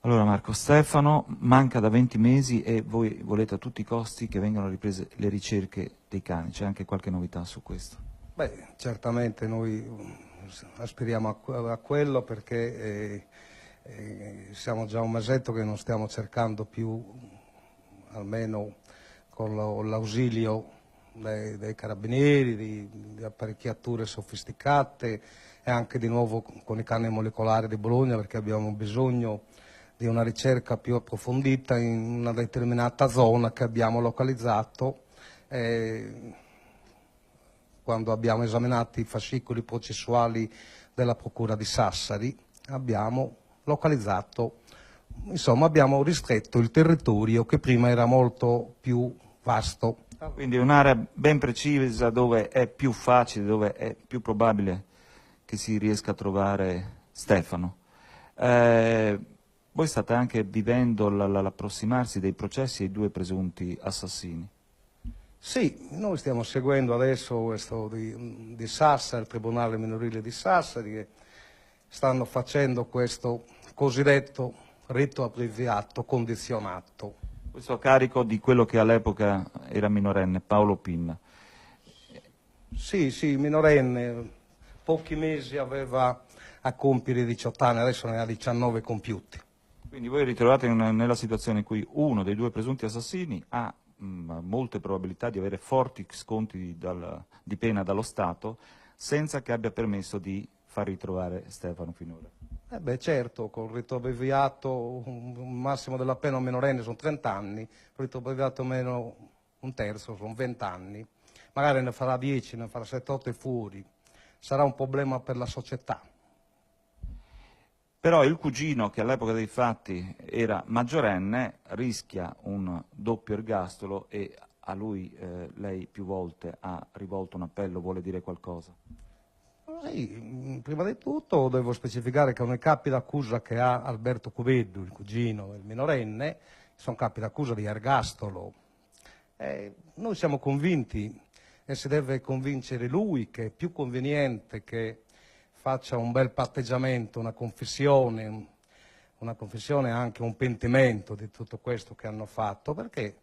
Allora Marco, Stefano manca da 20 mesi e voi volete a tutti i costi che vengano riprese le ricerche dei cani. C'è anche qualche novità su questo? Beh, certamente noi aspiriamo a quello perché siamo già un mesetto che non stiamo cercando più, almeno con l'ausilio dei carabinieri, di apparecchiature sofisticate e anche di nuovo con i cani molecolari di Bologna, perché abbiamo bisogno di una ricerca più approfondita in una determinata zona che abbiamo localizzato. Quando abbiamo esaminato i fascicoli processuali della Procura di Sassari, abbiamo localizzato, insomma abbiamo ristretto il territorio che prima era molto più vasto. Quindi un'area ben precisa dove è più facile, dove è più probabile che si riesca a trovare Stefano. Voi state anche vivendo l'approssimarsi dei processi ai due presunti assassini. Sì, noi stiamo seguendo adesso questo di Sassari, il Tribunale Minorile di Sassari, che stanno facendo questo cosiddetto rito abbreviato condizionato. Questo a carico di quello che all'epoca era minorenne, Paolo Pinna. Sì, minorenne, pochi mesi aveva a compiere i 18 anni, adesso ne ha 19 compiuti. Quindi voi ritrovate nella situazione in cui uno dei due presunti assassini ha molte probabilità di avere forti sconti di pena dallo Stato senza che abbia permesso di far ritrovare Stefano finora. Certo, con il rito abbreviato un massimo della pena a un minorenne sono 30 anni, il rito abbreviato meno un terzo sono 20 anni, magari ne farà 10, ne farà 7-8 e fuori, sarà un problema per la società. Però il cugino, che all'epoca dei fatti era maggiorenne, rischia un doppio ergastolo e a lui lei più volte ha rivolto un appello, vuole dire qualcosa? Sì, prima di tutto devo specificare che nei capi d'accusa che ha Alberto Cuveddu, il cugino del minorenne, sono capi d'accusa di ergastolo. Noi siamo convinti, e si deve convincere lui, che è più conveniente che faccia un bel patteggiamento, una confessione e anche un pentimento di tutto questo che hanno fatto, perché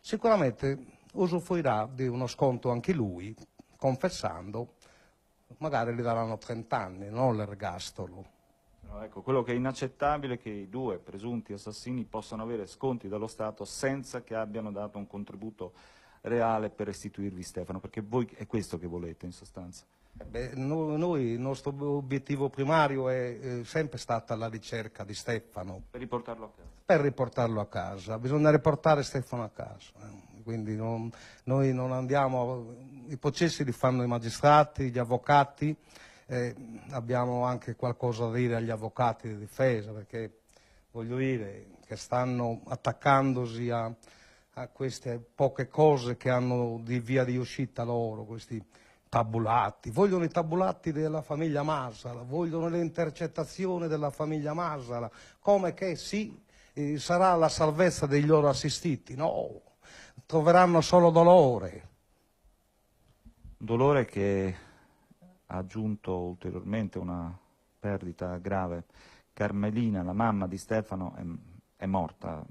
sicuramente usufruirà di uno sconto anche lui, confessando. Magari gli daranno 30 anni, non l'ergastolo. No, ecco, quello che è inaccettabile è che i due presunti assassini possano avere sconti dallo Stato senza che abbiano dato un contributo reale per restituirvi Stefano, perché voi è questo che volete in sostanza. Noi, il nostro obiettivo primario è sempre stata la ricerca di Stefano. Per riportarlo a casa. Per riportarlo a casa, bisogna riportare Stefano a casa. Quindi noi non andiamo, i processi li fanno i magistrati, gli avvocati, abbiamo anche qualcosa da dire agli avvocati di difesa, perché voglio dire che stanno attaccandosi a queste poche cose che hanno di via di uscita loro, questi tabulati, vogliono i tabulati della famiglia Masala, vogliono le intercettazioni della famiglia Masala, come che sì, sarà la salvezza dei loro assistiti, no, troveranno solo dolore. Dolore che ha aggiunto ulteriormente una perdita grave. Carmelina, la mamma di Stefano, è morta.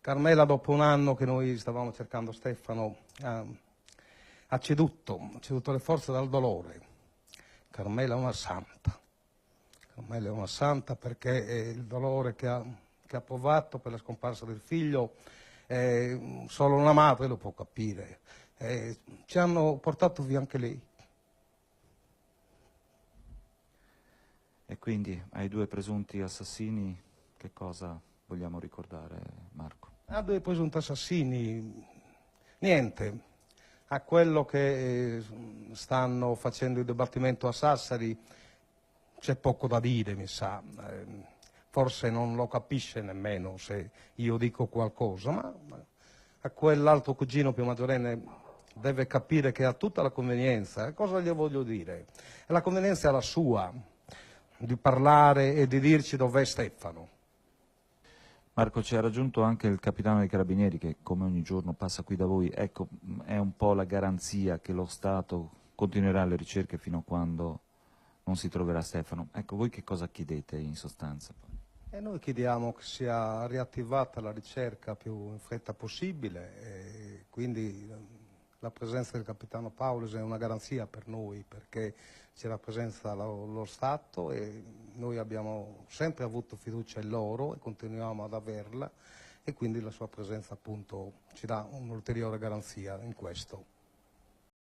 Carmela, dopo un anno che noi stavamo cercando Stefano, ha ceduto le forze dal dolore. Carmela è una santa. Carmela è una santa perché il dolore che ha provato per la scomparsa del figlio solo una madre lo può capire. Ci hanno portato via anche lei. E quindi ai due presunti assassini che cosa vogliamo ricordare, Marco? A due presunti assassini, niente. A quello che stanno facendo il dibattimento a Sassari c'è poco da dire, mi sa. Forse non lo capisce nemmeno se io dico qualcosa, ma a quell'altro cugino più maggiorenne deve capire che ha tutta la convenienza. Cosa gli voglio dire? La convenienza è la sua, di parlare e di dirci dov'è Stefano. Marco, ci ha raggiunto anche il capitano dei Carabinieri che come ogni giorno passa qui da voi. Ecco, è un po' la garanzia che lo Stato continuerà le ricerche fino a quando non si troverà Stefano. Ecco, voi che cosa chiedete in sostanza? E noi chiediamo che sia riattivata la ricerca più in fretta possibile, e quindi la presenza del capitano Paulus è una garanzia per noi, perché ci rappresenta lo Stato e noi abbiamo sempre avuto fiducia in loro e continuiamo ad averla, e quindi la sua presenza appunto ci dà un'ulteriore garanzia in questo.